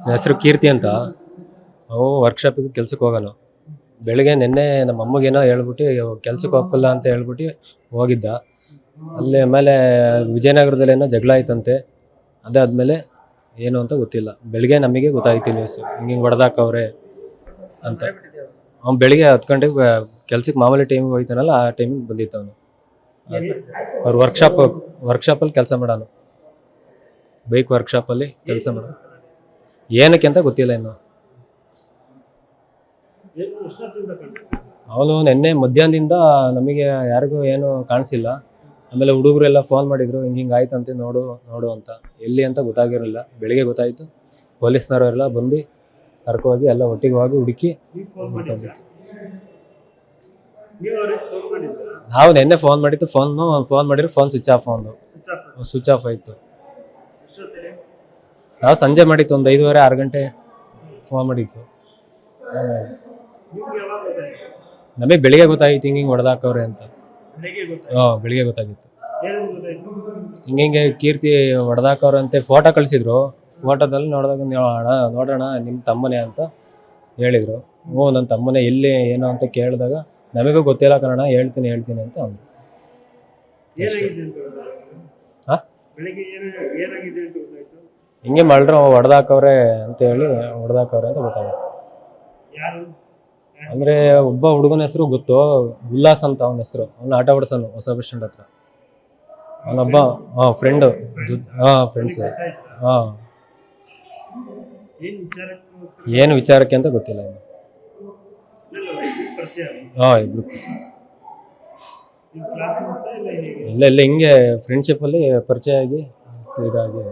ಹೆಸರು ಕೀರ್ತಿ ಅಂತ. ಅವು ವರ್ಕ್ಶಾಪಿಗೆ ಕೆಲ್ಸಕ್ಕೆ ಹೋಗೋನು. ಬೆಳಿಗ್ಗೆ ನಿನ್ನೆ ನಮ್ಮ ಅಮ್ಮಗೇನೋ ಹೇಳ್ಬಿಟ್ಟು ಕೆಲ್ಸಕ್ಕೆ ಹೋಗಲ್ಲ ಅಂತ ಹೇಳ್ಬಿಟ್ಟು ಹೋಗಿದ್ದ. ಅಲ್ಲಿ ಆಮೇಲೆ ವಿಜಯನಗರದಲ್ಲೇನೋ ಜಗಳ ಆಯ್ತಂತೆ. ಅದಾದಮೇಲೆ ಏನು ಅಂತ ಗೊತ್ತಿಲ್ಲ. ಬೆಳಿಗ್ಗೆ ನಮಗೆ ಗೊತ್ತಾಯ್ತು ನ್ಯೂಸು, ಹಿಂಗೆ ಹೊಡೆದಾಕವ್ರೆ ಅಂತ. ಅವ್ನು ಬೆಳಿಗ್ಗೆ 10 ಗಂಟೆಗೆ ಕೆಲ್ಸಕ್ಕೆ ಮಾಮೂಲಿ ಟೈಮಿಗೆ ಹೋಗ್ತಾನಲ್ಲ, ಆ ಟೈಮಿಗೆ ಬಂದಿತ್ತು ಅವನು. ಅವ್ರು ವರ್ಕ್ಶಾಪಲ್ಲಿ ಕೆಲಸ ಮಾಡೋನು, ಬೈಕ್ ವರ್ಕ್ಶಾಪಲ್ಲಿ ಕೆಲಸ ಮಾಡೋನು. ಏನಕ್ಕೆ ಅಂತ ಗೊತ್ತಿಲ್ಲ ಇನ್ನು. ಅವನು ನಿನ್ನೆ ಮಧ್ಯಾಹ್ನದಿಂದ ನಮಗೆ ಯಾರಿಗೂ ಏನು ಕಾಣಿಸಿಲ್ಲ. ಆಮೇಲೆ ಹುಡುಗರೆಲ್ಲ ಫೋನ್ ಮಾಡಿದ್ರು, ಹಿಂಗೆ ಆಯ್ತಂತೆ, ನೋಡು ಅಂತ. ಎಲ್ಲಿ ಅಂತ ಗೊತ್ತಾಗಿರಲಿಲ್ಲ. ಬೆಳಿಗ್ಗೆ ಗೊತ್ತಾಯಿತು. ಪೊಲೀಸ್ನವರೆಲ್ಲ ಬಂದು ಕರ್ಕೋಗಿ ಎಲ್ಲ ಒಟ್ಟಿಗೆ ಹೋಗಿ ಹುಡುಕಿ ನಾವು ನಿನ್ನೆ ಫೋನ್ ಮಾಡಿದ್ದು. ಫೋನ್ ಮಾಡಿದ್ರೆ ಫೋನ್ ಸ್ವಿಚ್ ಆಫ್ ಆಯಿತು. ನಾವು ಸಂಜೆ ಮಾಡಿತ್ತು, ಒಂದು 5:30 6 ಗಂಟೆ ಫೋನ್ ಮಾಡಿತ್ತು. ನಮಗೆ ಬೆಳಿಗ್ಗೆ ಗೊತ್ತಾಗಿತ್ತು ಹಿಂಗೆ ಹೊಡೆದಾಕವ್ರೆ ಅಂತ. ಬೆಳಿಗ್ಗೆ ಗೊತ್ತಾಗಿತ್ತು. ಹಿಂಗೆ ಕೀರ್ತಿ ಹೊಡೆದಾಕವ್ರೆ ಅಂತ ಫೋಟೋ ಕಳಿಸಿದ್ರು. ಫೋಟೋದಲ್ಲಿ ನೋಡೋಣ ನಿಮ್ಮ ತಮ್ಮನೇ ಅಂತ ಹೇಳಿದರು. ಹ್ಞೂ ನನ್ನ ತಮ್ಮನೇ, ಎಲ್ಲಿ ಏನೋ ಅಂತ ಕೇಳಿದಾಗ ನಮಗೂ ಗೊತ್ತಿಲ್ಲ ಕಣ, ಹೇಳ್ತೀನಿ ಅಂತ ಅಂದರು. ಹಾಂ, ಹಿಂಗೆ ಮಳ್ರು ಹೊಡೆದಾಕವ್ರೆ ಅಂತ ಗೊತ್ತಾಗುತ್ತೆ. ಅಂದರೆ ಒಬ್ಬ ಹುಡುಗನ ಹೆಸರು ಗೊತ್ತು, ಉಲ್ಲಾಸ್ ಅಂತ ಅವನ ಹೆಸರು. ಅವನು ಆಟ ಓಡಿಸೋನು ಹೊಸ ಬಸ್ ಸ್ಟ್ಯಾಂಡ್ ಹತ್ರ. ಅವನೊಬ್ಬ ಫ್ರೆಂಡು. ಫ್ರೆಂಡ್ಸ್. ಏನು ವಿಚಾರಕ್ಕೆ ಅಂತ ಗೊತ್ತಿಲ್ಲ ಇನ್ನು. ಇಬ್ರು ಇಲ್ಲ ಹಿಂಗೆ ಫ್ರೆಂಡ್ಶಿಪ್ಪಲ್ಲಿ ಪರಿಚಯ ಆಗಿ ಇದಾಗಿ.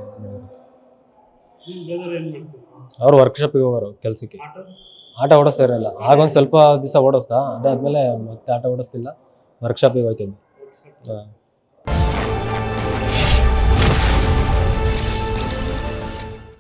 ಅವ್ರು ವರ್ಕ್ಶಾಪಿಗೆ ಹೋಗೋರು ಕೆಲಸಕ್ಕೆ. ಆಟ ಓಡಿಸ್ತಾ ಇರಲಿಲ್ಲ. ಆಗೊಂದು ಸ್ವಲ್ಪ ದಿವಸ ಓಡಿಸ್ದ, ಅದಾದಮೇಲೆ ಮತ್ತೆ ಆಟ ಓಡಿಸ್ತಿಲ್ಲ, ವರ್ಕ್ಶಾಪಿಗೆ ಹೋಗ್ತಿದ್ದೆ.